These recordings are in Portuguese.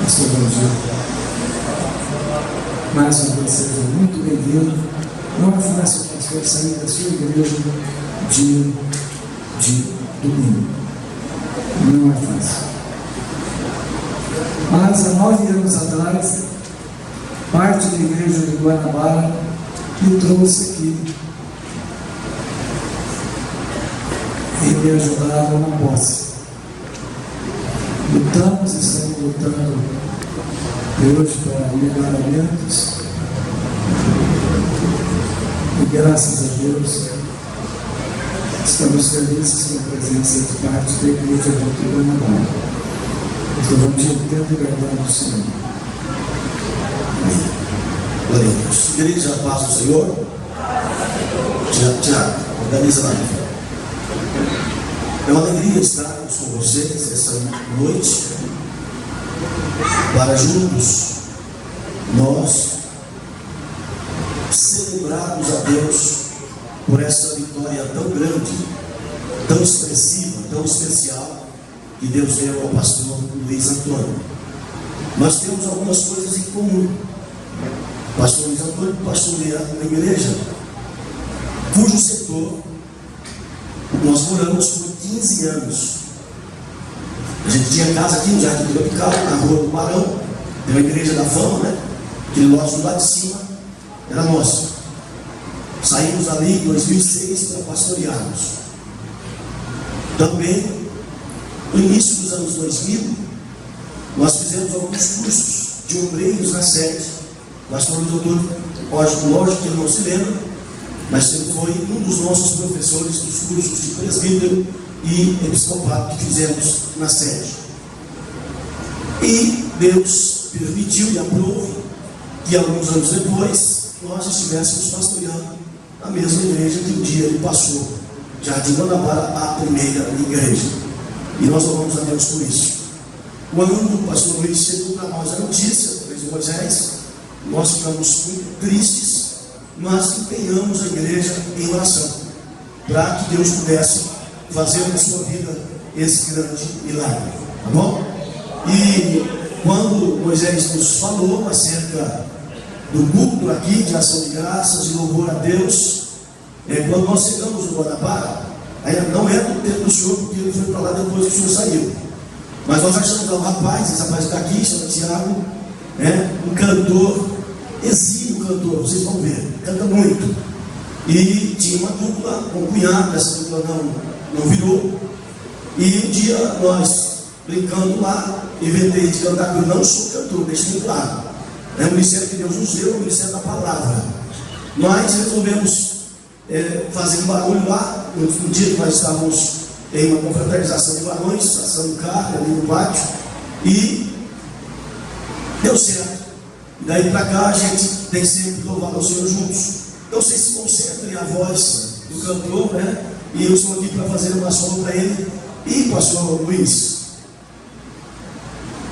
Pastor Valdir, mais uma vez seja muito bem-vindo. Não é fácil, pastor, sair da sua igreja de domingo. Não é fácil. Mas há 9 anos atrás, parte da igreja de Guanabara me trouxe aqui e me ajudaram na posse. Lutamos, estamos lutando hoje para melhoramentos e graças a Deus estamos felizes com a presença de parte da igreja de Guanabara. Então vamos entender e guardar o Senhor. Glória a Deus. Igreja, a paz do Senhor. Tiago, organiza lá. É uma alegria estarmos com vocês essa noite, para juntos nós celebrarmos a Deus por essa vitória tão grande, tão expressiva, tão especial, que Deus deu ao pastor Luiz Antônio. Nós temos algumas coisas em comum. O pastor Luiz Antônio pastoreia uma igreja cujo setor nós moramos por 15 anos. A gente tinha casa aqui no Jardim Tropical, na Rua do Barão, tem uma igreja da Fama, né? Aquele lote do lado de cima era nosso. Saímos ali em 2006 para pastorearmos. Também, no início dos anos 2000, nós fizemos alguns cursos de obreiros na sede. O pastor doutor, lógico que ele não se lembra, mas ele foi um dos nossos professores dos cursos de presbítero e episcopado que fizemos na sede. E Deus permitiu e aprovou que alguns anos depois nós estivéssemos pastoreando a mesma igreja que um dia ele passou, Jardim Guanabara, a primeira igreja. E nós louvamos a Deus por isso. Quando o pastor Luiz chegou para nós a notícia, através de Moisés, nós ficamos muito tristes, mas empenhamos a igreja em oração, para que Deus pudesse fazer na sua vida esse grande milagre, tá bom? E quando Moisés nos falou acerca do culto aqui, de ação de graças e louvor a Deus, quando nós chegamos no Guanabara, ainda não é do tempo do senhor, porque ele foi para lá depois que o senhor saiu, mas nós achamos um rapaz, esse rapaz está aqui, chama Tiago, um cantor, exímio cantor, vocês vão ver, canta muito. E tinha uma dupla, um cunhado, essa dupla não virou. E um dia nós, brincando lá, inventei de cantar, porque eu não sou cantor, deixa muito claro. É o ministério que Deus nos deu, o ministério da palavra. Nós resolvemos fazer um barulho lá, no dia que nós estávamos em uma confraternização de varões, assando carne ali no pátio, e deu certo. Daí para cá a gente tem sempre louvado ao Senhor juntos. Então vocês se concentrem a voz do cantor, né? E eu estou aqui para fazer uma solo para ele. E pastor Luiz,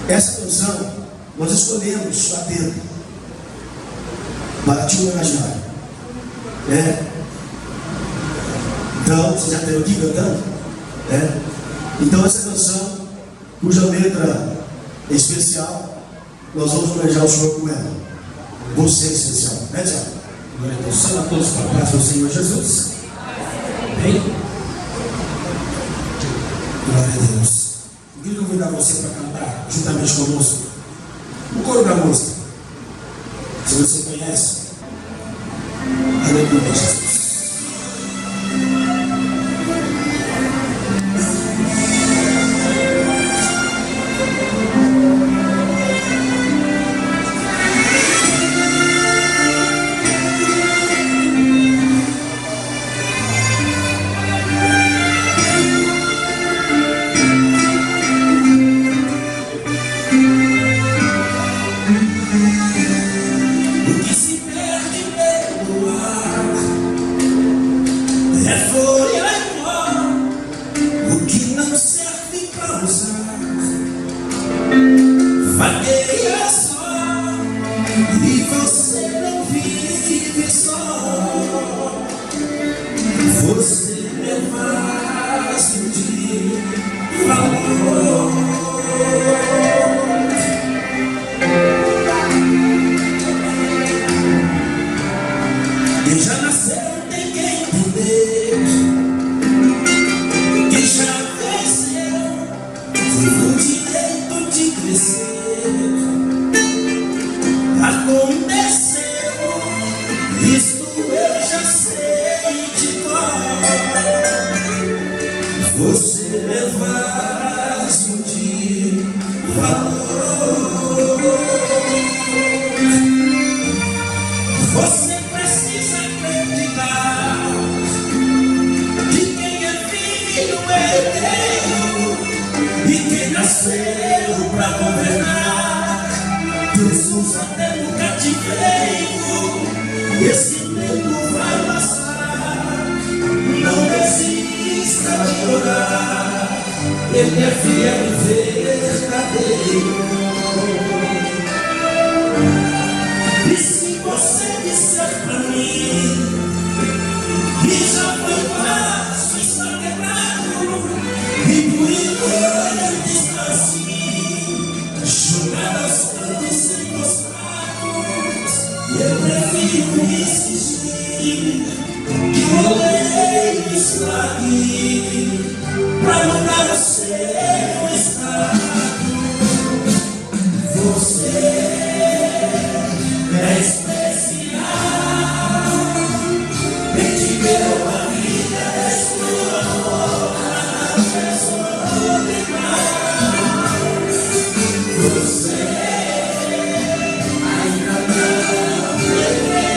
essa canção nós escolhemos a tempo para te homenagear. Então, você já esteve aqui cantando? Então essa canção, cuja letra é especial, nós vamos homenagear o Senhor com ela. Você é especial, né, Tiago? Glória a Deus. Salve a todos para a paz do Senhor Jesus. Amém? Glória a Deus. Eu queria convidar você para cantar juntamente conosco o coro da música. Se você conhece, aleluia, Jesus. O que se perde pelo ar é folha e pó, o que não serve para usar vagueia só, e você não vive só. Você é vaso de valor. valor. Você precisa acreditar que quem é filho é herdeiro e quem nasceu para governar. Jesus até no cativeiro, esse tempo vai passar. Não desista de orar, Ele é fiel e verdadeiro. E se você disser pra mim que já foi fácil, está quebrado, e por enquanto está assim, jogado aos cantos sem costados, eu prefiro insistir que o oleiro está aqui pra mudar o seu estado. Você é especial, Ele te deu a vida, é sua obra, é sua obrigada. Você ainda não perdeu,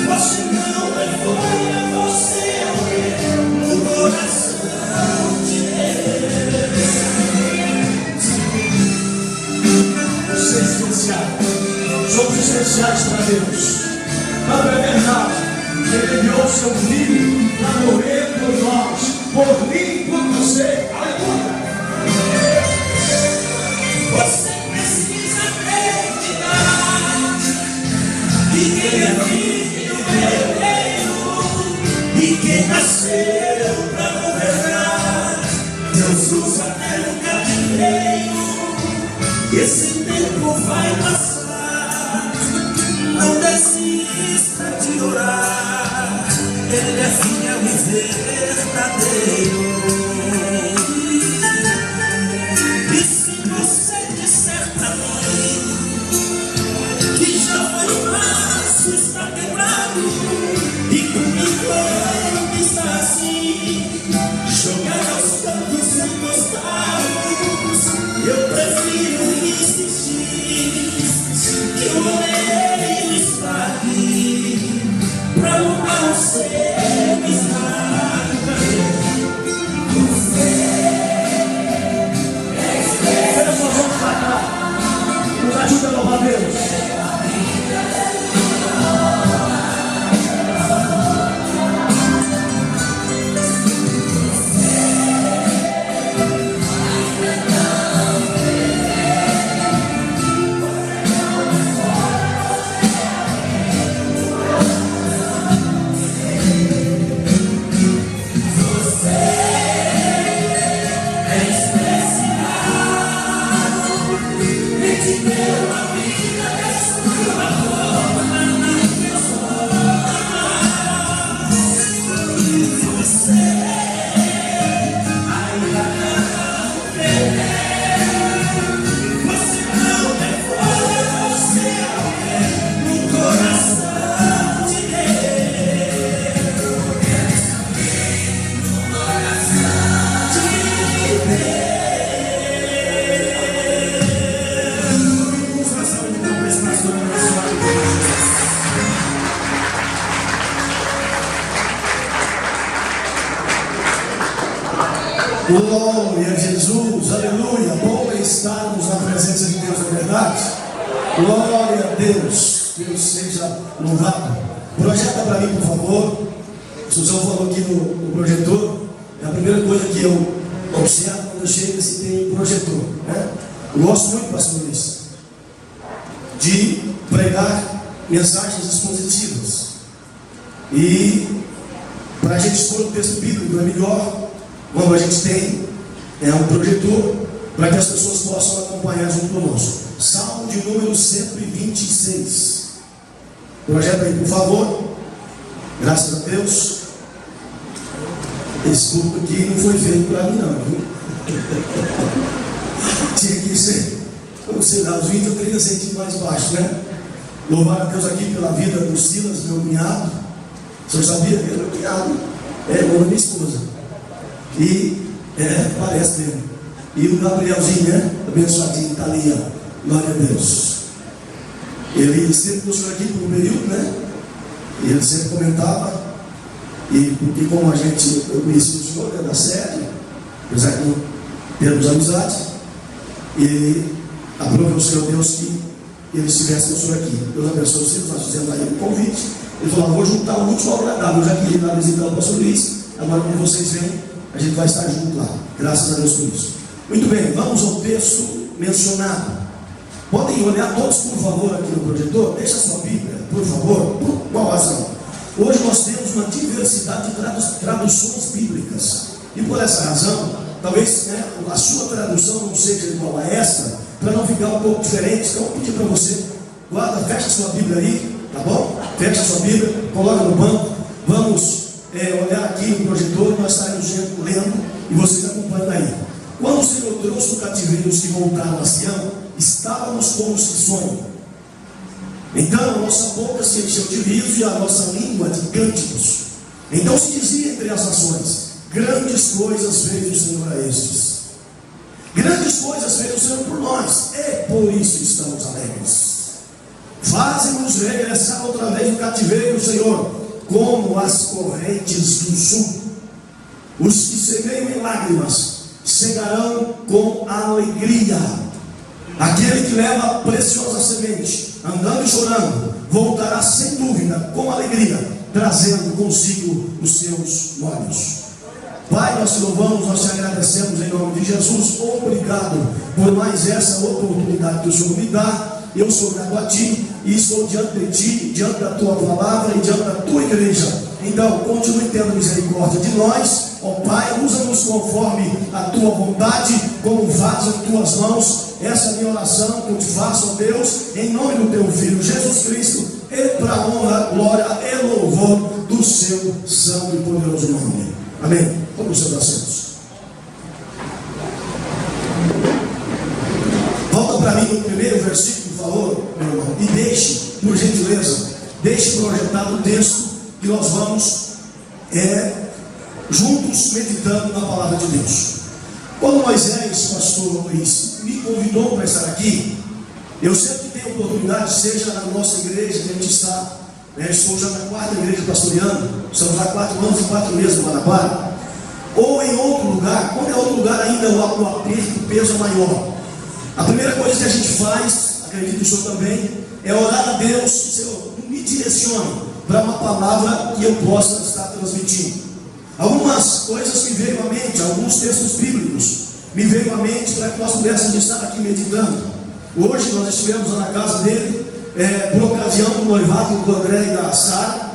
você não é folha, você é no coração de Deus. Você é especial. Somos especiais para Deus. Tanto é verdade que Ele enviou seu Filho para morrer por nós, por mim e por você. Aleluia! Você precisa acreditar que quem é filho é herdeiro e quem nasceu para governar. Deus usa até no cativeiro. Esse tempo vai passar. Não desista de orar, Ele é fiel e verdadeiro. E se você disser pra mim que já foi fácil, está quebrado, e comigo está assim, jogado aos cantos encostados, eu prefiro insistir que o oleiro está aqui pra mudar o seu estado. Você é especial. Nós vamos pra cá. Nos ajuda a louvar Deus. Glória a Jesus, aleluia. Bom é estarmos na presença de Deus, na verdade. Glória a Deus, Deus seja louvado. Projeta para mim, por favor. O Suzão falou aqui no projetor. É a primeira coisa que eu observo quando eu chego se tem projetor, né? Eu gosto muito, pastor Luiz, de pregar mensagens expositivas. E para a gente expor o texto bíblico é melhor quando a gente tem um projetor para que as pessoas possam acompanhar junto conosco. Salmo de número 126. Projeta aí, por favor. Graças a Deus. Esse público aqui não foi feito para mim, não, viu? Tinha que ser, não sei lá, uns 20 ou 30 centímetros mais baixo, né? Louvar a Deus aqui pela vida do Silas, meu cunhado. O senhor sabia que era meu cunhado? É, irmão da minha esposa. E, parece mesmo. E o Gabrielzinho, né? abençoadinho, está ali, ó. Glória a Deus. Ele sempre com o senhor aqui por um período, né? E ele sempre comentava, e porque como eu conheci o senhor, né, da sede, apesar de não termos amizade, e aprovou o Senhor Deus que ele estivesse com o senhor aqui. Deus abençoe vocês, nós fizemos aí um convite. Ele falou: vou juntar o último ao agradável. Eu já queria ir lá visitar o pastor Luiz, agora quando vocês vêm, a gente vai estar junto lá. Graças a Deus por isso. Muito bem, vamos ao texto mencionado. Podem olhar todos, por favor, aqui no projetor. Deixa a sua Bíblia, por favor. Por qual razão? Hoje nós temos uma diversidade de traduções bíblicas. E por essa razão, talvez, né, a sua tradução não seja igual a essa, para não ficar um pouco diferente. Então eu vou pedir para você, guarda, fecha a sua Bíblia aí, tá bom? Fecha a sua Bíblia, coloca no banco. Vamos olhar aqui no projetor, nós estaremos lendo e vocês acompanham aí. Quando o Senhor trouxe o cativeiro os que voltaram a Sião, estávamos como os que sonham. Então a nossa boca se encheu de riso e a nossa língua de cânticos. Então se dizia entre as nações: grandes coisas fez o Senhor a estes. Grandes coisas fez o Senhor por nós, e por isso estamos alegres. Fazem-nos regressar outra vez do cativeiro, Senhor, como as correntes do sul. Os que semeiam em lágrimas cegarão com alegria. Aquele que leva a preciosa semente, andando e chorando, voltará sem dúvida com alegria, trazendo consigo os seus molhos. Pai, nós te louvamos, nós te agradecemos em nome de Jesus. Obrigado por mais essa oportunidade que o Senhor me dá. Eu sou grato a Ti e estou diante de Ti, diante da Tua palavra e diante da Tua igreja. Então, continue tendo misericórdia de nós, ó Pai, usa-nos conforme a Tua vontade, como vaso em Tuas mãos. Essa é a minha oração que eu te faço, ó Deus, em nome do Teu Filho Jesus Cristo, e para a honra, glória e louvor do Seu santo e poderoso nome. Amém. Vamos aos seus assentos. Volta para mim no primeiro versículo, por favor, meu irmão, e deixe, por gentileza, deixe projetado o texto que nós vamos juntos meditando na palavra de Deus. Quando Moisés, pastor Luiz, me convidou para estar aqui, eu sempre tenho oportunidade, seja na nossa igreja que a gente está, estou já na quarta igreja pastoreando, estamos há 4 anos e 4 meses no Guanabara, ou em outro lugar. Quando é outro lugar ainda o aperto, o peso é maior. A primeira coisa que a gente faz, acredito que o senhor também, é orar a Deus: Senhor, me direcione para uma palavra que eu possa estar transmitindo. Algumas coisas me veio à mente, alguns textos bíblicos me veio à mente para que nós pudéssemos estar aqui meditando. Hoje nós estivemos lá na casa dele, por ocasião do noivado do André e da Sara,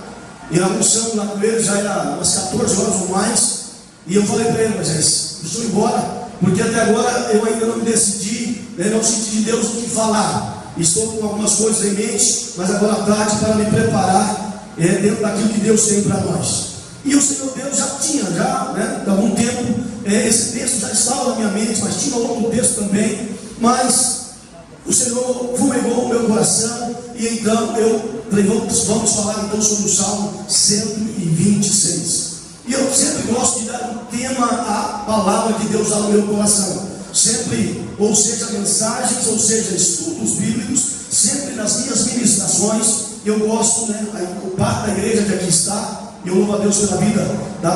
e almoçamos lá com ele, já era umas 14 horas ou mais. E eu falei para ele: Moisés, eu estou embora, porque até agora eu ainda não me decidi, não senti de Deus o que falar. Estou com algumas coisas em mente, mas agora à tarde para me preparar dentro daquilo que Deus tem para nós. E o Senhor Deus já tinha, há algum tempo, esse texto já estava na minha mente, mas tinha outro texto também. Mas o Senhor fumegou o meu coração, e então eu falei: vamos falar então sobre o Salmo 126. E eu sempre gosto de dar um tema à palavra que Deus dá no meu coração. Sempre, ou seja, mensagens, ou seja, estudos bíblicos, sempre nas minhas ministrações, eu gosto, o parte da igreja que aqui está, eu louvo a Deus pela vida da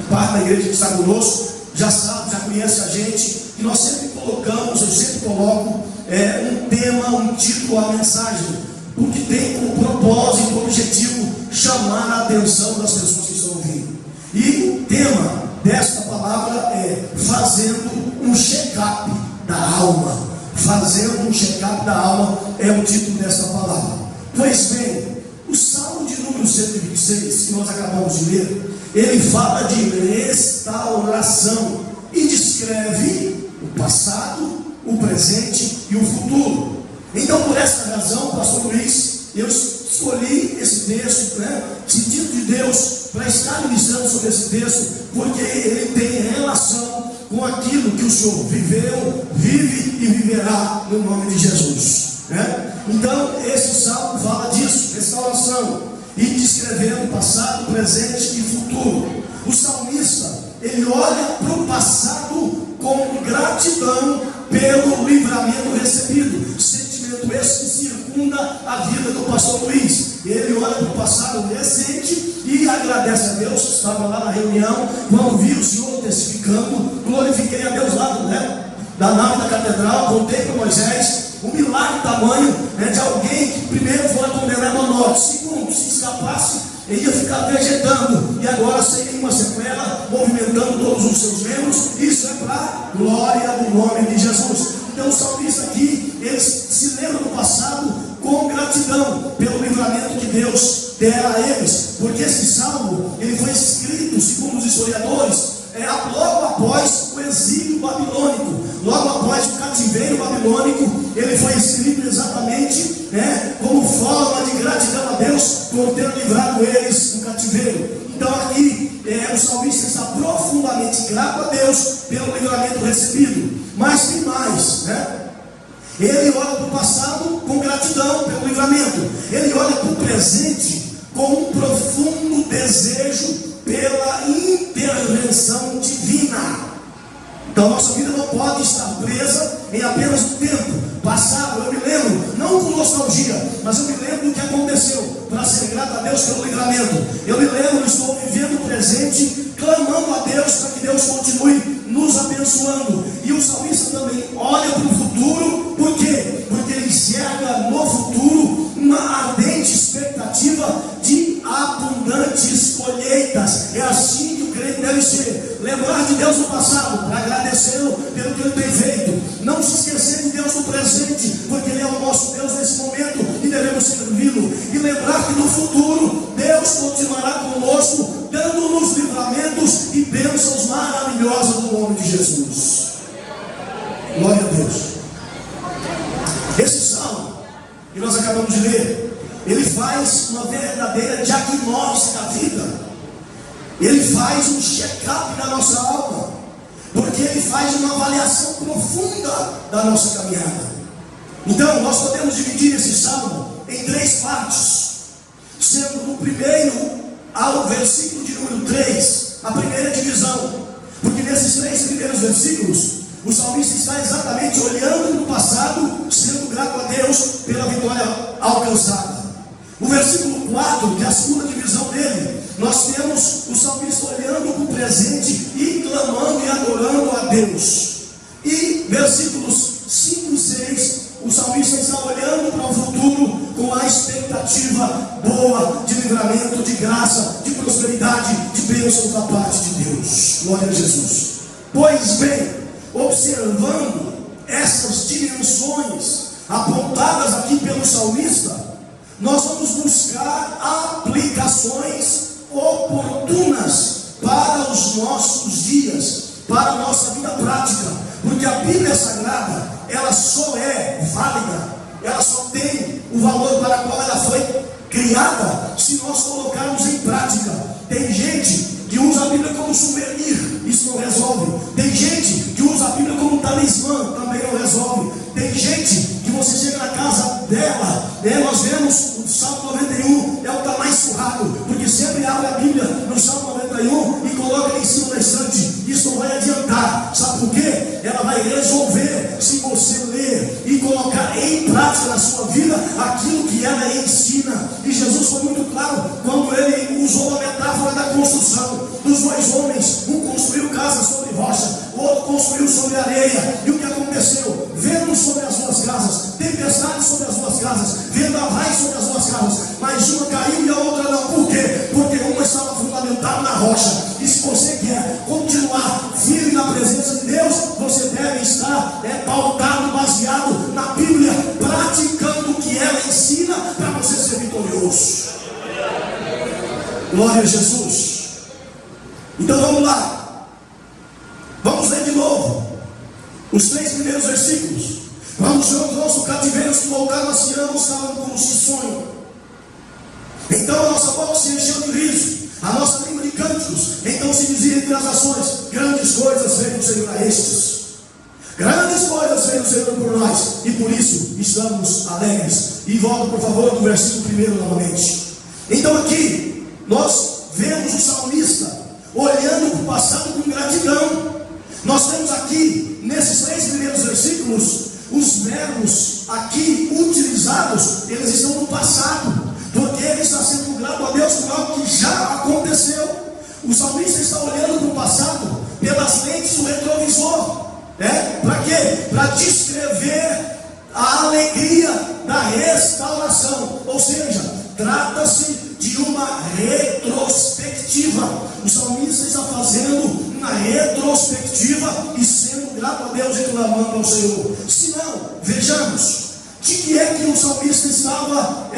parte da igreja que está conosco, já sabe, já conhece a gente, e nós sempre colocamos, eu sempre coloco um tema, um título à mensagem, porque tem como propósito, como objetivo, chamar a atenção das pessoas que estão ouvindo. E o tema desta palavra é fazendo um check-up da alma. Fazendo um check-up da alma é o título desta palavra. Pois bem, o Salmo de número 126, que nós acabamos de ler, ele fala de restauração e descreve o passado, o presente e o futuro. Então, por essa razão, pastor Luiz, eu escolhi esse texto, sentido de Deus, para estar ministrando sobre esse texto, porque ele tem relação com aquilo que o Senhor viveu, vive e viverá no nome de Jesus. Então, esse salmo fala disso, restauração, e descrevendo passado, presente e futuro. O salmista, ele olha para o passado com gratidão pelo livramento recebido. Sentimento esse que circunda a vida do pastor Luiz. Ele olha para o passado recente e agradece a Deus. Estava lá na reunião, quando vi o senhor testificando, glorifiquei a Deus lá, né? Da nave da catedral, contei para Moisés um milagre tamanho, né, de alguém que primeiro foi condenado à morte, segundo, se escapasse, ele ia ficar vegetando, e agora sem nenhuma sequela, movimentando todos os seus membros. Isso é para a glória do nome de Jesus. Então o salmista aqui, ele se lembra do passado com gratidão pelo livramento que Deus dera a eles, porque esse salmo, ele foi escrito, segundo os historiadores, logo após o exílio babilônico, logo após o cativeiro babilônico. Ele foi escrito exatamente como forma de gratidão a Deus por ter livrado eles do cativeiro. Então aqui o salmista está profundamente grato a Deus pelo livramento recebido. Mas tem mais, ele olha para o passado com gratidão pelo livramento, ele olha para o presente com um profundo desejo pela intervenção divina. Então nossa vida não pode estar presa em apenas o tempo passado. Eu me lembro, não com nostalgia, mas eu me lembro do que aconteceu, para ser grato a Deus pelo livramento. Eu me lembro, estou vivendo o presente, clamando a Deus para que Deus continue nos abençoando. E o salmista também olha para o futuro. Por quê? Porque ele enxerga no futuro uma ardente expectativa de abundantes colheitas. É assim que o crente deve ser: lembrar de Deus no passado, para agradecê-lo pelo que ele tem feito, não se esquecer de Deus no presente, porque Ele é o nosso Deus nesse momento e devemos servi-lo, e lembrar que no futuro Deus continuará conosco, dando-nos livramentos e bênçãos maravilhosas no nome de Jesus. Glória a Deus. Esse salmo que nós acabamos de ler, ele faz uma verdadeira diagnóstica da vida. Ele faz um check-up da nossa alma, porque ele faz uma avaliação profunda da nossa caminhada. Então nós podemos dividir esse salmo em 3 partes, sendo no primeiro ao versículo de número 3, a primeira divisão, porque nesses 3 primeiros versículos o salmista está exatamente olhando para o passado, sendo grato a Deus pela vitória alcançada. O versículo 4, que é a segunda divisão dele, nós temos o salmista olhando para o presente e clamando e adorando a Deus. E versículos 5 e 6, o salmista está olhando para o futuro com a expectativa boa de livramento, de graça, de prosperidade, de bênçãos da parte de Deus. Glória a Jesus. Pois bem, observando essas dimensões apontadas aqui pelo salmista, nós vamos buscar aplicações oportunas para os nossos dias, para a nossa vida prática, porque a Bíblia Sagrada, ela só é válida, ela só tem o valor para o qual ela foi criada, se nós colocarmos em prática. Tem gente que usa a Bíblia como souvenir, isso não resolve. Tem gente que usa a Bíblia como talismã, também não resolve. Tem gente que você chega na casa dela, nós vemos o Salmo 91, é o que está mais surrado, porque sempre abre a Bíblia no Salmo 91 e coloca em cima da estante. Isso não vai adiantar, sabe por quê? Ela vai resolver se você ler e colocar em prática na sua vida aquilo que ela ensina. E Jesus foi muito claro quando ele usou a metáfora da construção dos 2 homens. Um construiu casa sobre rocha, o outro construiu sobre areia. E o que aconteceu? Vento sobre as 2 casas, tempestade sobre as 2 casas, vendavais sobre as 2 casas, mas uma caiu e a outra não. Por quê? Porque uma estava fundamentada na rocha. E se você quer continuar firme na presença de Deus, você deve estar pautado, baseado na Bíblia, praticando o que ela ensina para você ser vitorioso. Glória a Jesus. Então vamos lá, vamos ler de novo os 3 primeiros versículos. Quando o Senhor trouxe o cativeiro, que voltaram a Sião, estavam como se sonham. Então a nossa boca se encheu de riso, a nossa língua de cânticos. Então se dizia entre as nações: grandes coisas fez o Senhor a estes. Grandes coisas fez o Senhor por nós, e por isso estamos alegres. E volta por favor do versículo 1 novamente. Então aqui nós vemos o salmista olhando para o passado com gratidão. Nós temos aqui, nesses 3 primeiros versículos, os verbos aqui utilizados, eles estão no passado, porque ele está sendo grato a Deus por algo que já aconteceu. O salmista está olhando para o passado pelas lentes do retrovisor, para quê? Para descrever a alegria da restauração, ou seja, trata-se de uma retrospectiva. O salmista está fazendo uma retrospectiva e sendo grato a Deus e clamando ao Senhor. Se não, vejamos, de que é que o salmista estava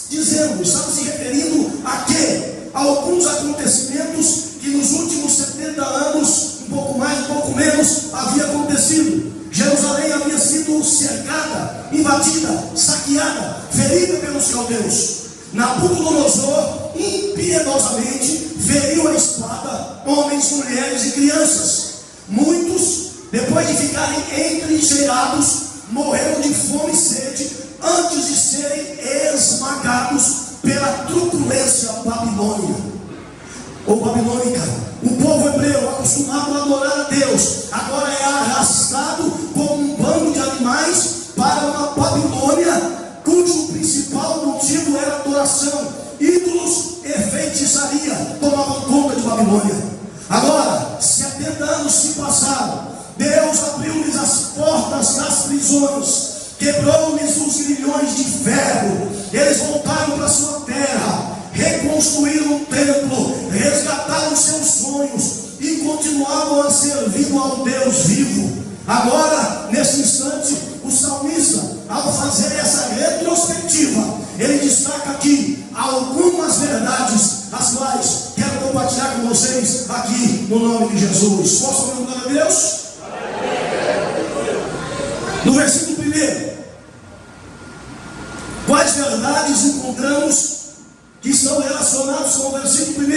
dizendo? Estava se referindo a quê? A alguns acontecimentos que nos últimos 70 anos, um pouco mais, um pouco menos, havia acontecido. Jerusalém havia sido cercada, invadida, saqueada, ferida pelos caldeus. Nabucodonosor impiedosamente feriu a espada homens, mulheres e crianças. Muitos, depois de ficarem entrincheirados, morreram de fome e sede antes de serem esmagados pela truculência babilônica ou babilônica. O povo hebreu, acostumado a adorar a Deus, agora é arrastado como um bando de animais para uma Babilônia, cujo principal motivo era adoração. Ídolos e feitiçaria tomavam conta de Babilônia. Agora, 70 anos se passaram. Deus abriu-lhes as portas das prisões, quebrou-lhes os grilhões de ferro. Eles voltaram para sua terra, reconstruíram o templo, resgataram seus sonhos e continuavam a servir ao Deus vivo. Agora, nesse instante, o salmista, ao fazer essa retrospectiva, ele destaca aqui algumas verdades, as quais quero compartilhar com vocês aqui no nome de Jesus. Posso ouvir glória a Deus? No versículo 1, quais verdades encontramos que estão relacionados com o versículo 1?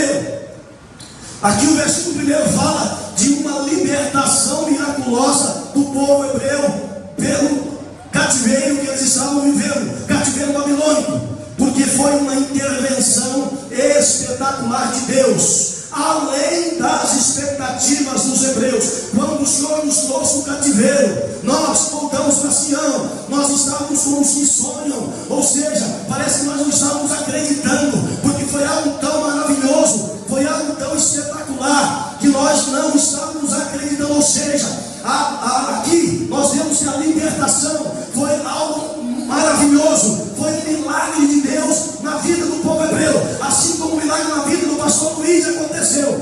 Aqui o versículo 1 fala de uma libertação miraculosa do povo hebreu pelo cativeiro que eles estavam vivendo, cativeiro babilônico, porque foi uma intervenção espetacular de Deus, além das expectativas dos hebreus. Quando o Senhor nos trouxe o cativeiro, nós voltamos para Sião, nós estávamos como se sonham, ou seja, parece que nós não estávamos acreditando, porque foi algo tão maravilhoso, foi algo tão espetacular, que nós não estávamos acreditando. Ou seja, aqui nós vemos que a libertação foi algo maravilhoso, foi um milagre de Deus na vida do povo hebreu, assim como o milagre na vida do pastor Luiz aconteceu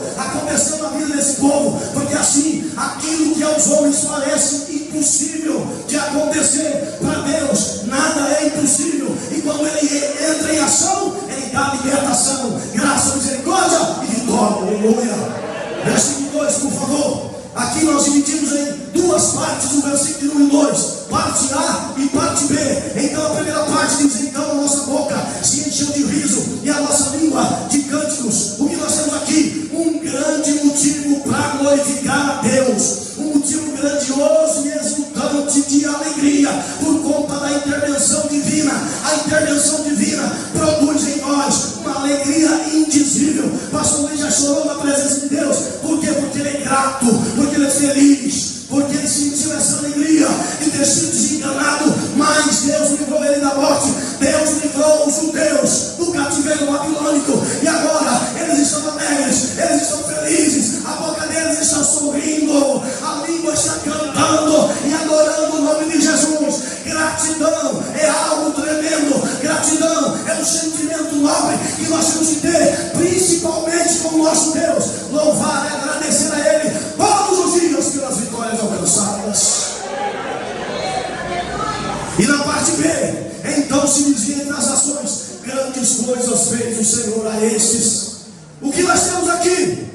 na vida desse povo, porque assim, aquilo que aos homens parece impossível de acontecer, para Deus nada é impossível, e quando Ele entra em ação, Ele dá libertação, graça, misericórdia e vitória. Aleluia. Versículo 2, por favor. Aqui nós dividimos em duas partes do versículo 1 e 2, parte A e parte B. Então a primeira parte diz: então a nossa boca se encheu de riso e a nossa língua de cânticos. O que nós temos aqui? Um grande motivo para glorificar a Deus, um motivo grandioso e exultante de alegria, por conta da intervenção divina. A intervenção divina produz em nós uma alegria indizível. Pastor Luiz já chorou na presença de Deus. Por quê? Porque ele é grato, porque ele é feliz, porque ele sentiu essa alegria de ter sido desenganado, mas Deus livrou ele da morte. Deus livrou os judeus do cativeiro babilônico, e agora eles estão alegres, eles estão felizes, a boca deles está sorrindo, a língua está cantando e adorando o nome de Jesus. Gratidão é algo tremendo, gratidão é um sentimento nobre que nós temos que ter, principalmente com o nosso Deus. Louvar e agradecer a Ele todos os dias pelas vitórias alcançadas. E na parte B, então se dizia entre as nações: grandes coisas fez o Senhor a estes. O que nós temos aqui?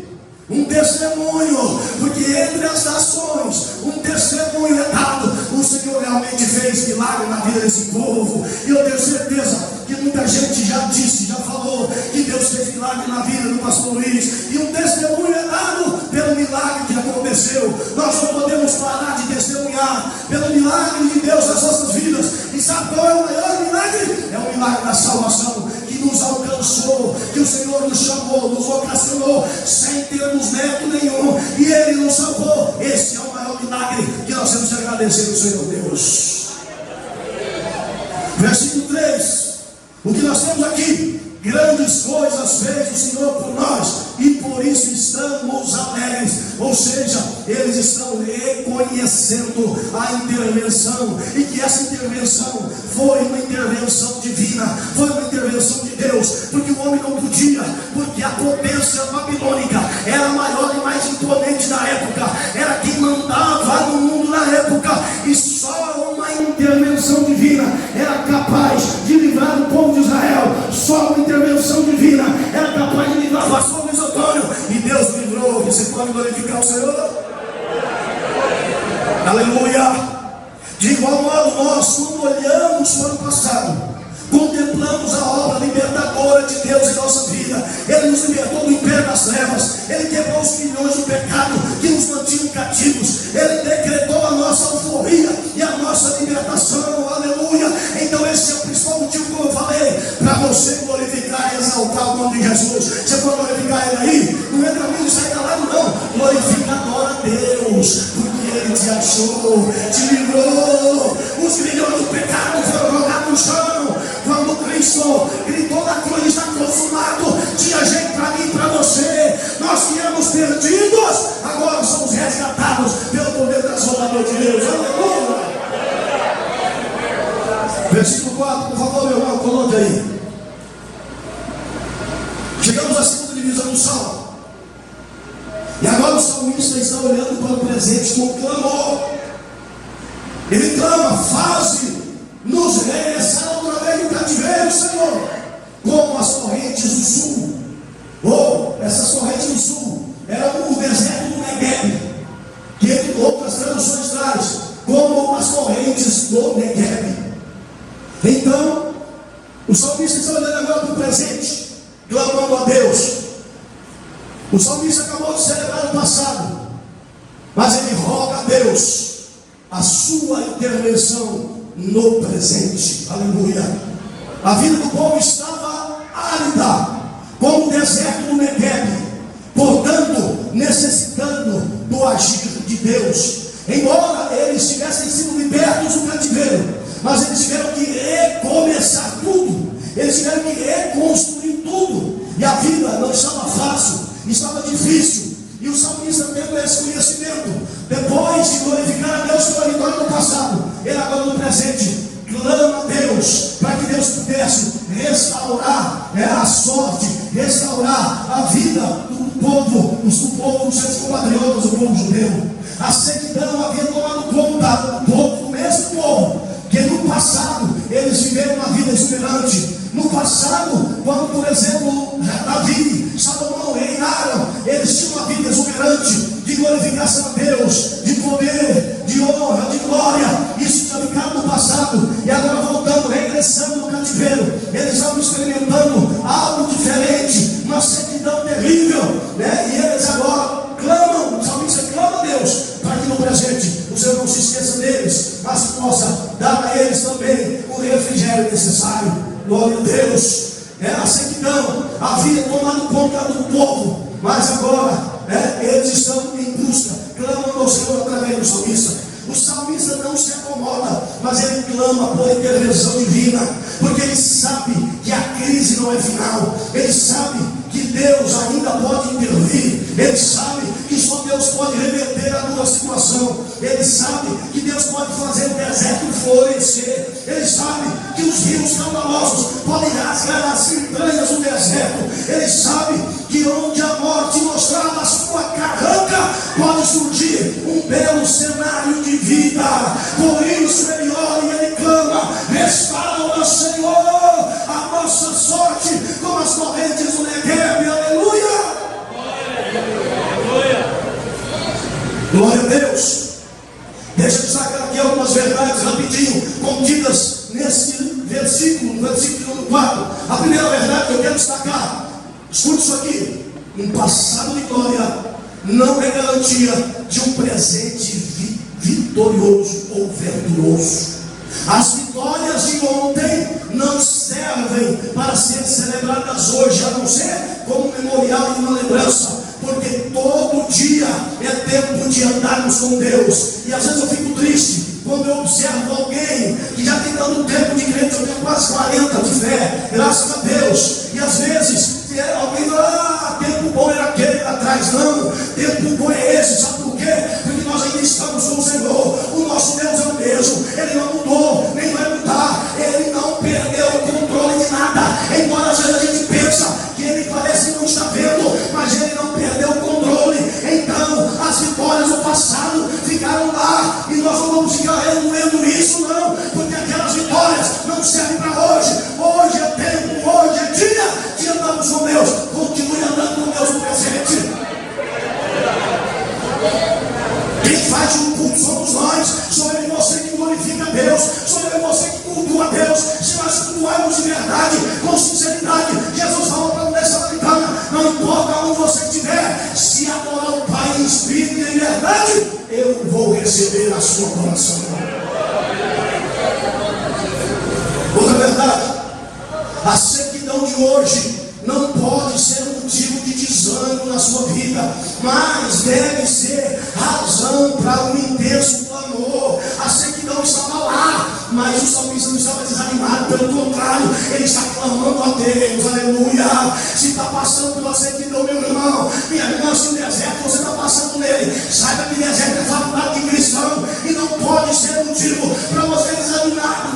Um testemunho, porque entre as nações, um testemunho é dado. O Senhor realmente fez milagre na vida desse povo, e eu tenho certeza que muita gente já disse, já falou que Deus fez milagre na vida do pastor Luiz, e um testemunho é dado pelo milagre que aconteceu. Nós não podemos parar de testemunhar pelo milagre de Deus nas nossas vidas. E sabe qual é o maior milagre? É o milagre da salvação que nos alcançou, que o Senhor nos chamou, nos vocacionou, sem termos mérito nenhum, e Ele nos salvou. Esse é o maior milagre que nós temos que agradecer ao Senhor Deus. Versículo 3. O que nós temos aqui? Grandes coisas fez o Senhor por nós, e por isso estamos alegres. Ou seja, eles estão reconhecendo a intervenção, e que essa intervenção foi uma intervenção divina, foi uma intervenção de Deus, porque o homem não podia, porque a potência babilônica era a maior e mais imponente da época, era quem mandava no mundo na época, e só uma intervenção divina era capaz de livrar o povo de Israel. Só uma intervenção divina era capaz de livrar o pastor Luiz Antônio, e Deus livrou. Você pode glorificar o Senhor? Aleluia! De igual modo, nós, quando olhamos para o passado, contemplamos a obra libertadora de Deus em nossa vida. Ele nos libertou do império das trevas, Ele quebrou os milhões do pecado que nos mantinham cativos, Ele decretou a nossa euforia e a nossa libertação. Aleluia! Então esse é o principal motivo, como eu falei, para você glorificar e exaltar o nome de Jesus. Você pode glorificar Ele aí? Não entra muito e sai calado, não. Glorifica, adora a Deus, porque Ele te achou, te livrou. Os milhões do pecado foram jogados no chão. Quando Cristo gritou na cruz, está consumado, tinha jeito para mim e para você. Nós que éramos perdidos, agora somos resgatados pelo poder transformador de Deus. Aleluia! Versículo 4, por favor, meu irmão, coloque aí. Chegamos à segunda divisão do salmo, e agora o salmista está olhando para o presente com clamor. Ele clama: faze-nos regressar outra vez do cativeiro, Senhor, como as correntes do sul. Ou essas correntes do sul eram o deserto do Negueb, que entre outras traduções traz como as correntes do Negueb. Então o salmista está olhando agora para o presente, clamando a Deus. O salmista acabou de celebrar o passado, mas ele roga a Deus a sua intervenção no presente. Aleluia! A vida do povo estava árida, como o deserto do Negueb, portanto necessitando do agir de Deus. Embora eles tivessem sido libertos do cativeiro, mas eles tiveram que recomeçar tudo, eles tiveram que reconstruir tudo, e a vida não estava fácil, estava difícil. E o salmista, tendo esse conhecimento, depois de glorificar a Deus pela vitória do passado, ele agora no presente clama a Deus para que Deus pudesse restaurar a sorte, restaurar a vida do povo, dos seus compatriotas, do povo judeu. A sequidão havia tomado conta do povo, do mesmo povo, que no passado eles viveram uma vida exuberante. No passado, quando, por exemplo, Davi e Salomão reinaram, eles tinham uma vida exuberante, de glorificação a Deus, de poder, de honra, de glória. Isso tinha ficado no passado, e agora voltando, regressando no cativeiro, eles estavam experimentando algo diferente, uma sequidão terrível, né? E eles agora clamam, o salmista clama a Deus, para que no presente o Senhor não se esqueça deles, mas possa dar a eles também o refrigério necessário. Glória a Deus. A sequidão havia tomado conta do povo, mas agora eles estão em busca, clamando ao Senhor através do salmista. O salmista não se acomoda, mas ele clama por intervenção divina, porque ele sabe que a crise não é final, ele sabe que Deus ainda pode intervir, ele sabe que só Deus pode reverter a tua situação, ele sabe que Deus pode fazer o deserto florescer, ele sabe que os rios caudalosos podem rasgar as entranhas do deserto, ele sabe que onde a morte mostrar a sua carranca, pode surgir um belo cenário de vida. Por isso ele ora e ele clama: restaura, Senhor, a nossa sorte como as correntes do Negueb. Aleluia! Glória a Deus. Deixa eu destacar aqui algumas verdades rapidinho, contidas nesse versículo, no versículo 4. A primeira verdade que eu quero destacar, escute isso aqui: um passado de glória não é garantia de um presente vitorioso ou venturoso. As vitórias vitórias de ontem não servem para ser celebradas hoje, a não ser como memorial e uma lembrança, porque todo dia é tempo de andarmos com Deus. E às vezes eu fico triste quando eu observo alguém que já tem tanto tempo de crente, eu tenho quase 40 de fé, graças a Deus, e às vezes alguém fala, tempo bom era aquele lá atrás. Não, tempo bom é esse, sabe por quê? Porque nós ainda estamos com o Senhor, o nosso Deus é o mesmo, Ele não mudou, nem vai mudar, Ele não perdeu o controle de nada, embora às vezes a gente pensa que Ele parece que não está vendo, mas Ele não perdeu o controle. Então as vitórias do passado ficaram lá, e nós não vamos ficar remoendo isso, não, porque aquelas vitórias não servem para hoje. Hoje é tempo, hoje é dia de andarmos com Deus. Continue andando com Deus no presente. Quem faz um culto somos nós, sou eu e você que glorifica a Deus, sou eu e você que cultua a Deus. Se nós cultuarmos de verdade, com sinceridade, Jesus falou para mulher samaritana: não importa onde você estiver, se adorar o Pai em espírito e em verdade, eu vou receber a sua adoração. Outra verdade, a sequidão de hoje não pode ser um motivo de desânimo na sua vida, mas deve ser razão para um intenso clamor. A sequidão estava lá, mas o salmista não estava desanimado, pelo contrário, ele está clamando a Deus, aleluia. Se está passando pela sequidão, meu irmão, minha irmã, se o deserto você está passando nele, saiba que deserto é faculdade de cristão, e não pode ser motivo para você desanimar,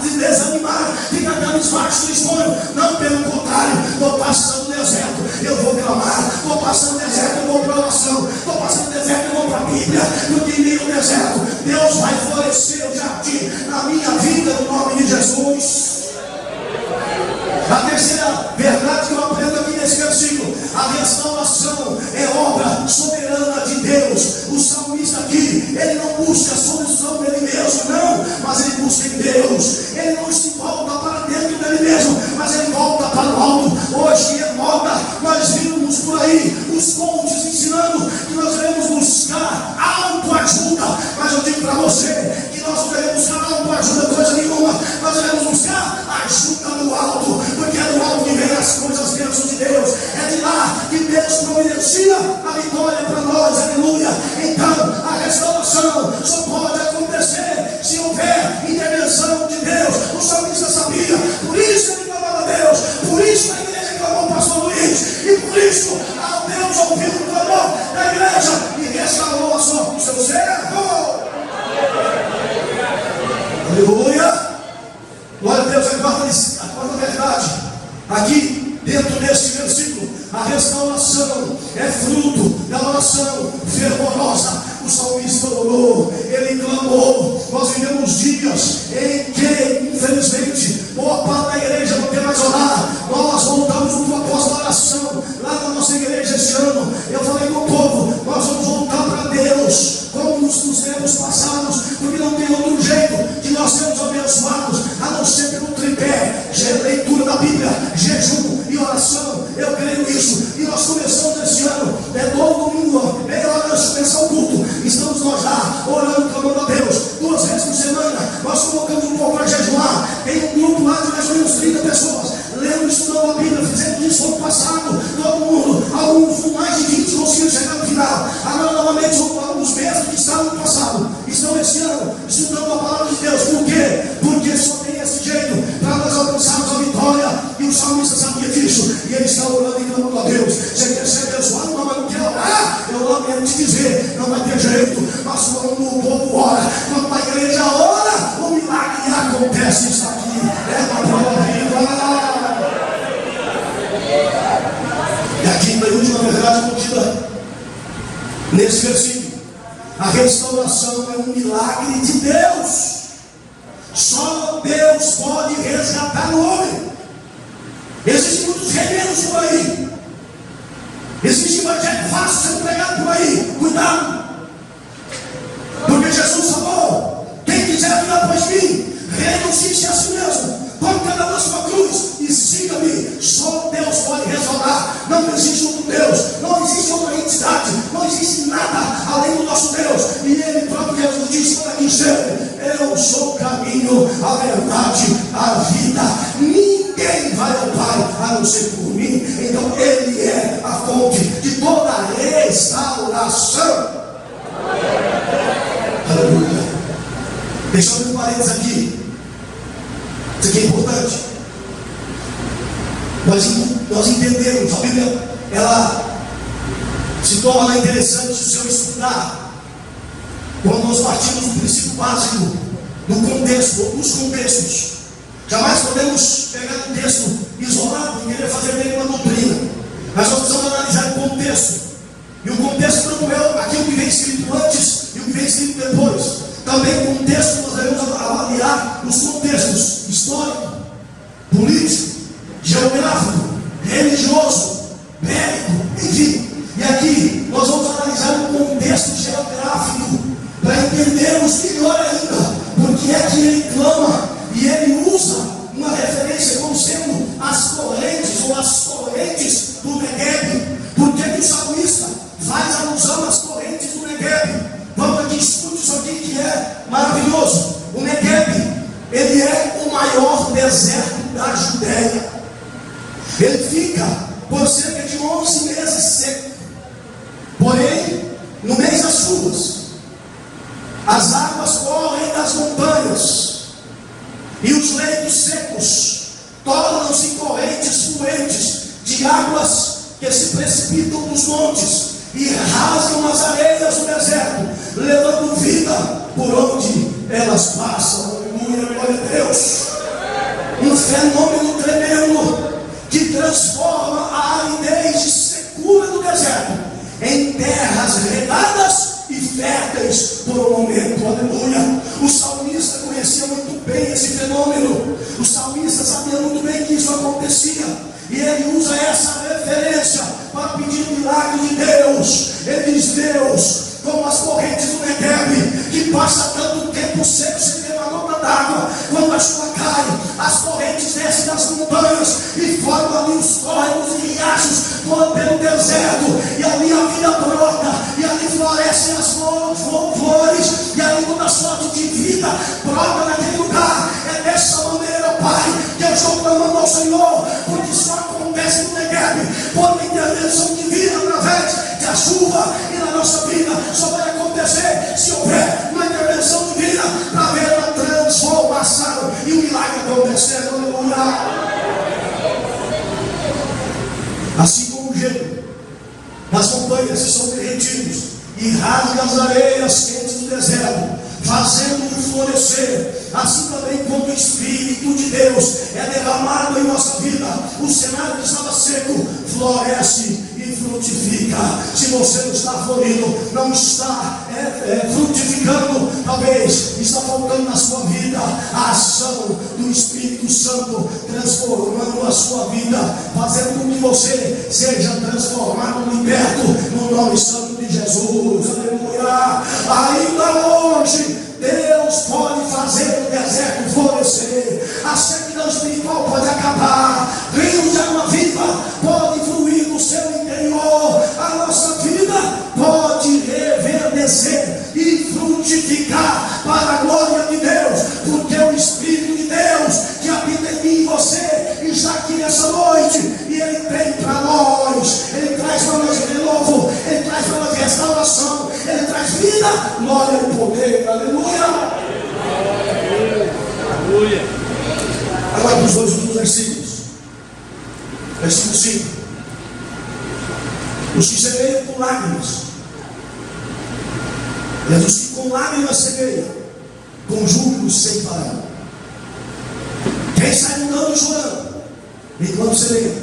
ficar cabisbaixo, tristonho. Não, pelo contrário, estou passando no deserto, eu vou clamar, estou passando no deserto, eu vou para a oração, estou passando no deserto, eu vou para a Bíblia, porque nem no deserto Deus vai florescer o jardim na minha vida, no nome de Jesus. A terceira verdade que eu aprendo aqui nesse versículo: a restauração é obra soberana de Deus. O salmista aqui, ele não busca a solução dele mesmo, não, mas ele busca em Deus. Ele não se volta para dentro dele mesmo, mas ele volta para o alto. Hoje é moda, nós vimos por aí os coaches ensinando que nós devemos buscar autoajuda, mas eu digo para você que nós não devemos buscar autoajuda coisa nenhuma, nós devemos buscar ajuda no alto, porque é do alto que vem as coisas, bênçãos de Deus, é de lá que Deus providencia a vitória para nós, aleluia. Então a restauração só pode acontecer se houver intervenção de Deus. O salmista sabia, por isso ele clamava a Deus, por isso a igreja clamou o pastor Luiz, e por isso Deus ouviu o clamor da igreja e restaurou a sua, o seu servo. Aleluia. Glória a Deus. A quarta verdade aqui dentro deste versículo: a restauração é fruto da oração fervorosa. O salmista orou, ele clamou. Nós vivemos dias em que, infelizmente, boa parte da igreja não quer mais orar. Nós voltamos no propósito da oração lá na nossa igreja este ano. Eu falei com o povo: nós vamos voltar para Deus como nos tempos passados, porque não tem outro jeito de nós sermos abençoados a não ser pelo tripé: leitura da Bíblia, jejum e oração. Eu creio nisso, e nós começamos esse ano, todo domingo, meia hora antes de começar o culto, estamos nós lá orando, clamando a Deus. 2 vezes por semana nós colocamos um pouco para jejuar. Tem um grupo lá de mais ou menos 30 pessoas lendo e estudando a Bíblia. Fizemos isso no passado, todo mundo, alguns mais de 20 conseguiram chegar no final. Agora novamente os mesmos que estavam no passado estão esse ano estudando a palavra de Deus. Por quê? Porque só tem esse jeito para nós alcançarmos a vitória, e o salmista sabia disso, e ele está orando e clamando a Deus. Você quer ser abençoado? Não, mas não quer orar? Eu não quero te dizer, não vai ter jeito. Mas quando o povo ora, quando a igreja ora, o milagre acontece. Isso aqui é uma prova viva. E a quinta e última verdade contida nesse versículo: a restauração é um milagre de Deus. Só Deus pode resgatar o homem. Existem muitos remédios por aí, existe evangelho fácil sendo pregado por aí. Cuidado, porque Jesus falou: quem quiser vir após mim, renuncie-se a si mesmo, tome cada um a sua cruz e siga-me. Só Deus pode restaurar. Não existe outro Deus, não existe outra entidade, não existe nada além do nosso Deus. E Ele próprio Jesus disse para mim: eu sou o caminho, a verdade, a vida. Ninguém vai ao Pai a não ser por mim. Então Ele é a fonte de toda a restauração. Aleluia. Deixa eu abrir um parênteses aqui. Isso aqui é importante. Nós entendemos, a Bíblia, ela se torna interessante se eu estudar quando nós partimos do princípio básico do contexto, ou dos contextos. Jamais podemos pegar um texto isolado e querer fazer dele uma doutrina, mas nós precisamos analisar o contexto. E o contexto não é aquilo que vem escrito antes e o que vem escrito depois. Também o contexto nós devemos avaliar os contextos histórico, político, geográfico, religioso, bélico, enfim. E aqui nós vamos analisar o contexto geográfico para entendermos melhor ainda porque é que ele clama e ele usa uma referência como sendo as correntes ou as correntes do Negueb. Por que o salmista faz alusão às correntes do Negueb? Vamos aqui, escute isso aqui que é maravilhoso. O Negueb, ele é o maior deserto da Judéia. Ele fica por cerca de 11 meses seco. Porém, no mês das chuvas, as águas correm das montanhas e os leitos secos tornam-se correntes fluentes de águas que se precipitam dos montes e rasgam as areias do deserto, levando vida por onde elas passam. Aleluia, glória a Deus. Um fenômeno tremendo que transforma a aridez e secura do deserto em terras regadas e férteis por um momento. Aleluia. O salmista conhecia muito bem esse fenômeno. O salmista sabia muito bem que isso acontecia, e ele usa essa referência para pedir o milagre de Deus. Ele diz: Deus, como as correntes do Negueb, que passa tanto tempo seco sem ter uma gota d'água, quando a chuva cai, as correntes descem das montanhas e formam ali os córregos e riachos pelo deserto, e ali a vida brota, e ali florescem as flores, e ali toda sorte de vida brota naquele lugar. É dessa maneira, Pai, que eu estou clamando ao Senhor, porque isso acontece no Negueb por uma intervenção divina através da chuva, e na nossa vida só vai acontecer se houver uma intervenção divina para ver a transformação e o milagre acontecendo. Aleluia. Assim como o gelo das montanhas que são derretidos e rasga as areias quentes do deserto, fazendo-o florescer, assim também como o Espírito de Deus é derramado em nossa vida, o cenário que estava seco floresce e frutifica. Se você não está florindo, não está frutificando, talvez está faltando na sua vida a ação do Espírito Santo transformando a sua vida, fazendo com que você seja transformado liberto no nome santo de Jesus. Aleluia. Ainda hoje Deus pode fazer o deserto florescer, a sequidão espiritual pode acabar, rios de água viva podem fluir no seu interior, a nossa vida pode reverdecer e frutificar para a glória de Deus, porque o Espírito de Deus que habita em mim e você está aqui nessa noite, e Ele tem para nós, Ele traz para nós renovo, Ele traz para nós restauração, Ele traz vida, glória e poder. Aleluia. Aleluia. Agora para os dois últimos versículos. Versículo 5. Os que semeiam com lágrimas, e os que com lágrimas semeiam, com júbilo sem parar. Quem sai andando chorando, enquanto semeia,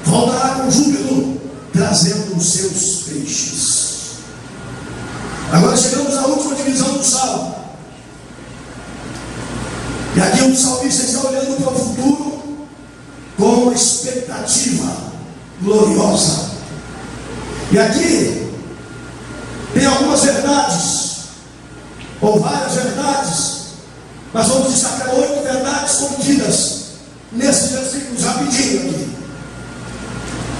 voltará com júbilo, trazendo os seus peixes. Agora chegamos à última divisão do salmo. E aqui o salmista está olhando para o futuro com uma expectativa gloriosa. E aqui tem algumas verdades, ou várias verdades, mas vamos destacar 8 verdades contidas nesses versículos rapidinho aqui.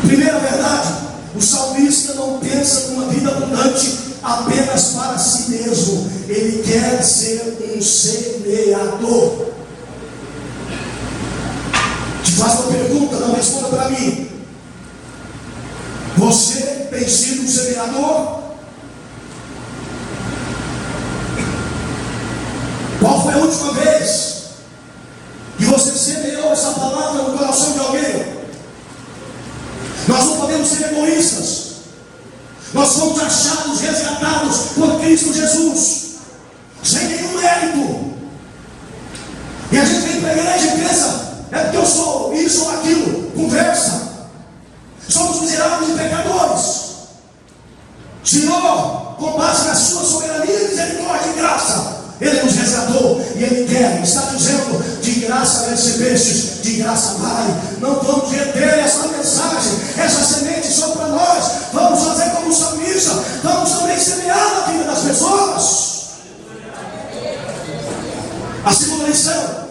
Primeira verdade: o salmista não pensa numa vida abundante apenas para si mesmo, ele quer ser um semeador. responda para mim. Você tem sido um semeador? Qual foi a última vez que você semeou essa palavra no coração de alguém? Nós não podemos ser egoístas. Nós fomos achados, resgatados por Cristo Jesus, sem nenhum mérito. E a gente vem para a igreja e pensa, é porque eu sou isso ou aquilo. Conversa. Somos miseráveis e pecadores. Senhor, com base na sua soberania, misericórdia e graça, Ele nos resgatou e Ele quer, está dizendo, de graça recebestes, de graça vai. Não vamos reter essa mensagem, essa semente só para nós. Vamos fazer como o salmista, vamos também semear na vida das pessoas. A segunda lição: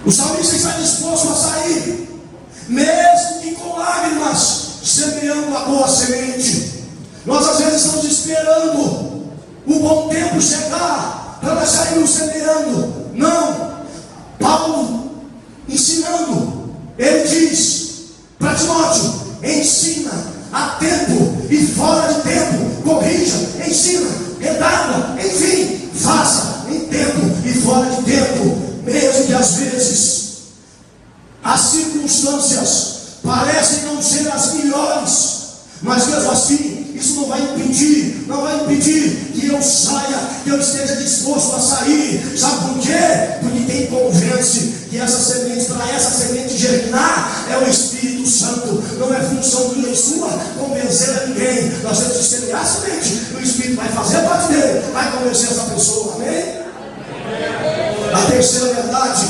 o salmista está disposto a sair, mesmo que com lágrimas, semeando a boa semente. Nós às vezes estamos esperando o bom tempo chegar para nós sairmos semeando. Não. Paulo ensinando, ele diz para Timóteo: ensina a tempo e fora de tempo, corrija, ensina, redarga, enfim, faça em tempo e fora de tempo, mesmo que às vezes as circunstâncias parecem não ser as melhores, mas mesmo assim, isso não vai impedir que eu saia, que eu esteja disposto a sair. Sabe por quê? Porque quem convence que essa semente, para essa semente germinar, é o Espírito Santo. Não é função minha e sua convencer a ninguém. Nós temos que semear a semente, e o Espírito vai fazer a parte dele, vai convencer essa pessoa. Amém? A terceira verdade: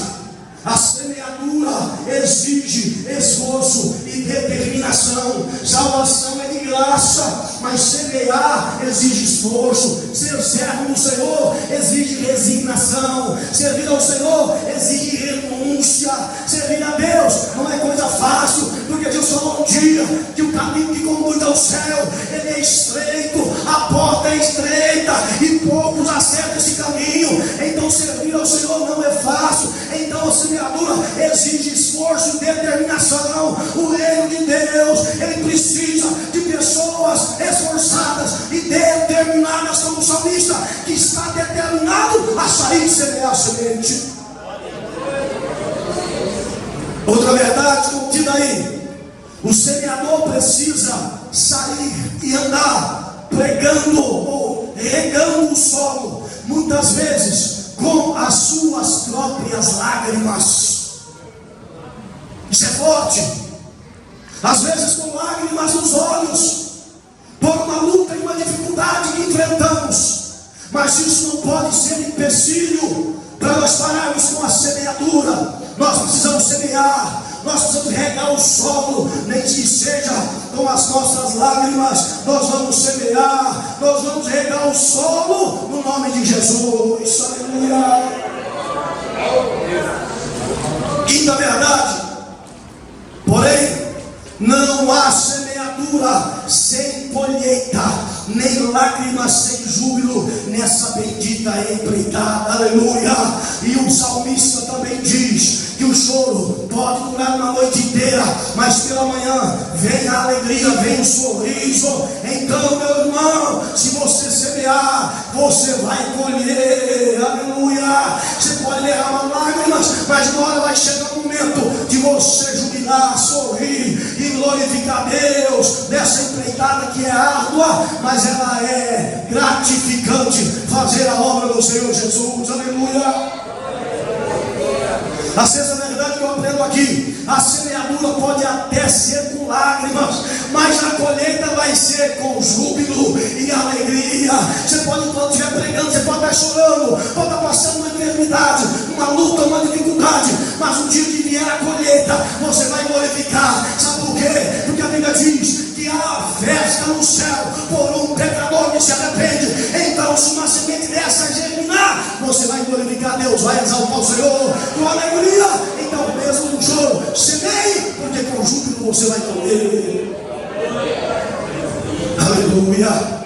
a semeadura exige esforço e determinação. Salvação é de graça, mas semear exige esforço. Ser servo do Senhor exige resignação. Servir ao Senhor exige renúncia. Servir a Deus não é coisa fácil, porque Deus falou um dia que o caminho que conduz ao céu, ele é estreito, a porta é estreita e poucos acertam esse caminho. Então servir ao Senhor não é fácil. Então a semeadura exige esforço e determinação. O reino de Deus, ele precisa de pessoas esforçadas e determinadas, como o salmista, que está determinado a sair e semear a semente. Outra verdade contida aí: o semeador precisa sair e andar pregando ou regando o solo, muitas vezes com as suas próprias lágrimas. Isso é forte. Às vezes com lágrimas nos olhos, por uma luta e uma dificuldade que enfrentamos. Mas isso não pode ser empecilho para nós pararmos com a semeadura. Nós precisamos semear, nós precisamos regar o solo, nem que seja com as nossas lágrimas. Nós vamos semear, nós vamos regar o solo no nome de Jesus. Aleluia. Quinta verdade: porém, não há semeadura sem colheita, nem lágrimas sem júbilo nessa bendita empreitada. Aleluia. E o salmista também diz que o choro pode durar uma noite inteira, mas pela manhã vem a alegria, vem o sorriso. Então, meu irmão, se você semear, você vai colher. Aleluia. Você pode derramar lágrimas, mas uma hora vai chegar o momento de você jubilar, sorrir e glorificar Deus nessa empreitada que é árdua, mas ela é gratificante. Fazer a obra do Senhor Jesus. Aleluia. A sexta verdade que eu aprendo aqui: a semeadura pode até ser com lágrimas, mas a colheita vai ser com júbilo e alegria. Você pode, quando estiver pregando, você pode estar chorando, pode estar passando uma enfermidade, uma luta, uma dificuldade, mas no dia que vier a colheita, você vai glorificar. Sabe por quê? Porque a Bíblia diz que há festa no céu por um pecador que se arrepende. Então, se uma semente dessa germinar, você vai glorificar Deus, vai exaltar o Senhor com alegria. Então, mesmo no choro, semeie, porque com júbilo você vai colher. Aleluia.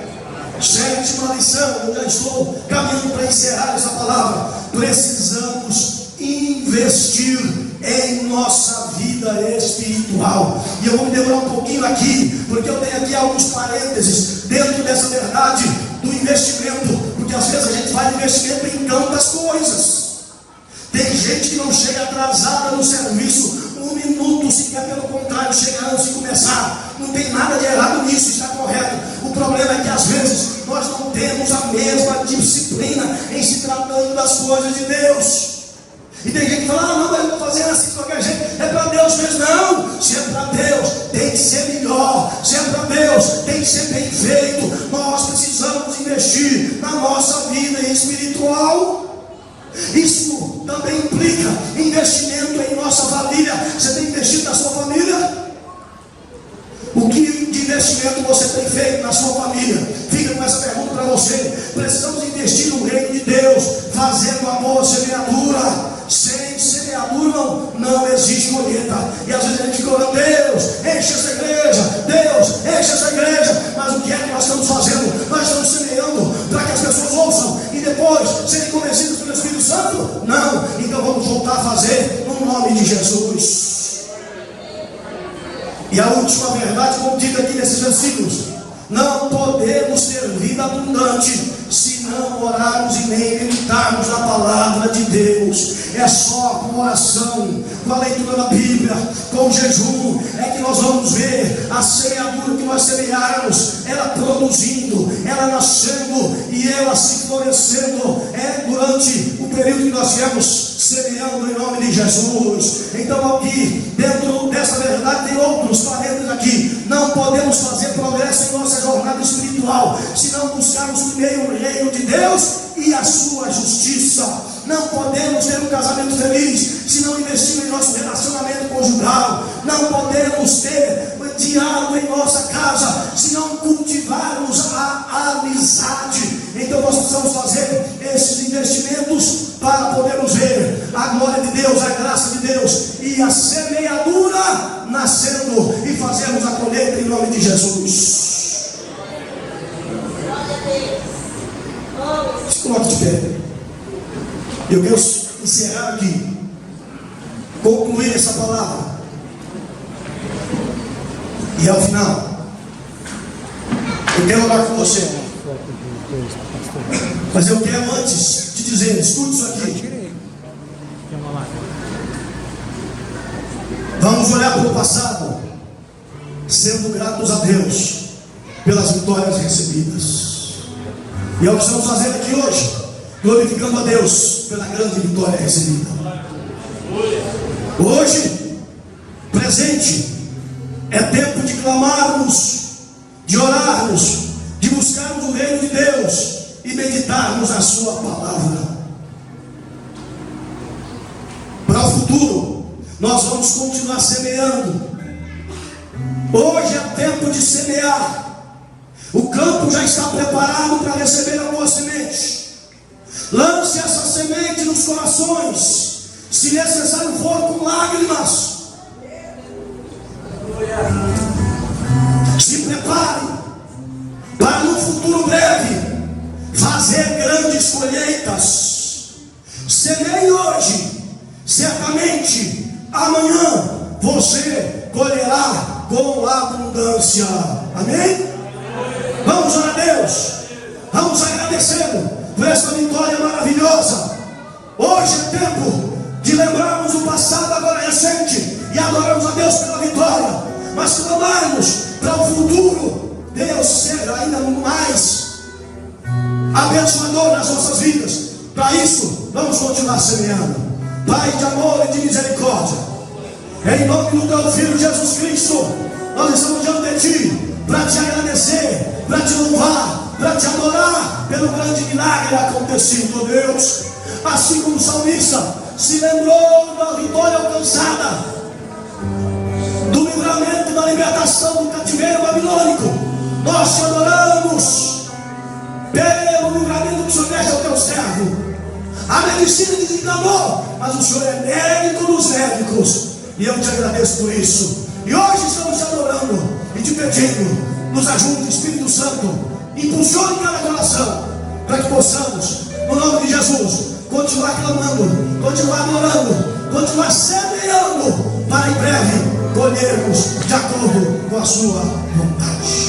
Sétima lição, eu já estou caminhando para encerrar essa palavra. Precisamos investir em nossa vida vida espiritual. E eu vou me demorar um pouquinho aqui, porque eu tenho aqui alguns parênteses dentro dessa verdade do investimento, porque às vezes a gente faz investimento em tantas coisas. Tem gente que não chega atrasada no serviço um minuto sequer, pelo contrário, chega antes de começar. Não tem nada de errado nisso, está correto. O problema é que às vezes nós não temos a mesma disciplina em se tratando das coisas de Deus. E tem gente que fala, não, mas eu vou fazer assim de qualquer jeito, é para Deus mesmo. Não, se é para Deus, tem que ser melhor. Se é para Deus, tem que ser bem feito. Nós precisamos investir na nossa vida espiritual. Isso também implica investimento em nossa família. Você tem investido na sua família? O que de investimento você tem feito na sua família? Fica com essa pergunta para você. Precisamos investir no reino de Deus, fazendo a boa semeadura. Sem semeadura não existe colheita. E às vezes a gente fica orando, Deus, enche essa igreja, Deus, enche essa igreja. Mas o que é que nós estamos fazendo? Nós estamos semeando para que as pessoas ouçam e depois serem convencidas pelo Espírito Santo? Não. Então vamos voltar a fazer no nome de Jesus. E a última verdade contida aqui nesses versículos: não podemos ter vida abundante se não orarmos e nem meditarmos na palavra de Deus. É só com oração, com a leitura da Bíblia, com o jejum, é que nós vamos ver a semeadura que nós semearmos, ela produzindo, ela nascendo e ela se florescendo, durante o período que nós viemos semeando em nome de Jesus. Então aqui, dentro dessa verdade, tem outros parênteses aqui. Não podemos fazer progresso em nossa jornada espiritual se não buscarmos primeiro o reino de Deus e a sua justiça. Não podemos ter um casamento feliz se não investirmos em nosso relacionamento conjugal. Não podemos ter diálogo em nossa casa se não cultivarmos a amizade. Então nós precisamos fazer esses investimentos para podermos ver a glória de Deus, a graça de Deus e a semeadura nascendo e fazermos a colheita em nome de Jesus. Se coloque de pé. Eu quero encerrar aqui, concluir essa palavra. E ao final, eu quero orar com você. Mas eu quero antes te dizer, escute isso aqui. Vamos olhar para o passado, sendo gratos a Deus pelas vitórias recebidas. E é o que estamos fazendo aqui hoje, glorificando a Deus pela grande vitória recebida. Hoje, presente, é tempo de clamarmos, de orarmos, de buscarmos o reino de Deus e meditarmos na sua palavra. Para o futuro, nós vamos continuar semeando. Hoje é tempo de semear. O campo já está preparado para receber a boa semente. Lance essa semente nos corações, se necessário for com lágrimas. Se prepare para no futuro breve fazer grandes colheitas. Semeie hoje, certamente amanhã você colherá com abundância. Amém? Vamos orar a Deus, vamos agradecê-lo por essa vitória maravilhosa. Hoje é tempo de lembrarmos o passado agora recente e adorarmos a Deus pela vitória, mas clamarmos para o futuro. Deus seja ainda mais abençoador nas nossas vidas. Para isso, vamos continuar semeando. Pai de amor e de misericórdia, em nome do teu Filho Jesus Cristo, nós estamos diante de ti para te agradecer, para te louvar, para te adorar pelo grande milagre acontecido, ó Deus. Assim como o salmista se lembrou da vitória alcançada, do livramento, da libertação do cativeiro babilônico, nós te adoramos pelo livramento que o Senhor deste ao teu servo. A medicina desenganou, mas o Senhor é médico dos médicos, e eu te agradeço por isso. E hoje estamos te adorando e te pedindo, nos ajude, Espírito Santo, impulsione cada coração, para que possamos, no nome de Jesus, continuar clamando, continuar adorando, continuar semeando, para em breve escolhermos de acordo com a sua vontade.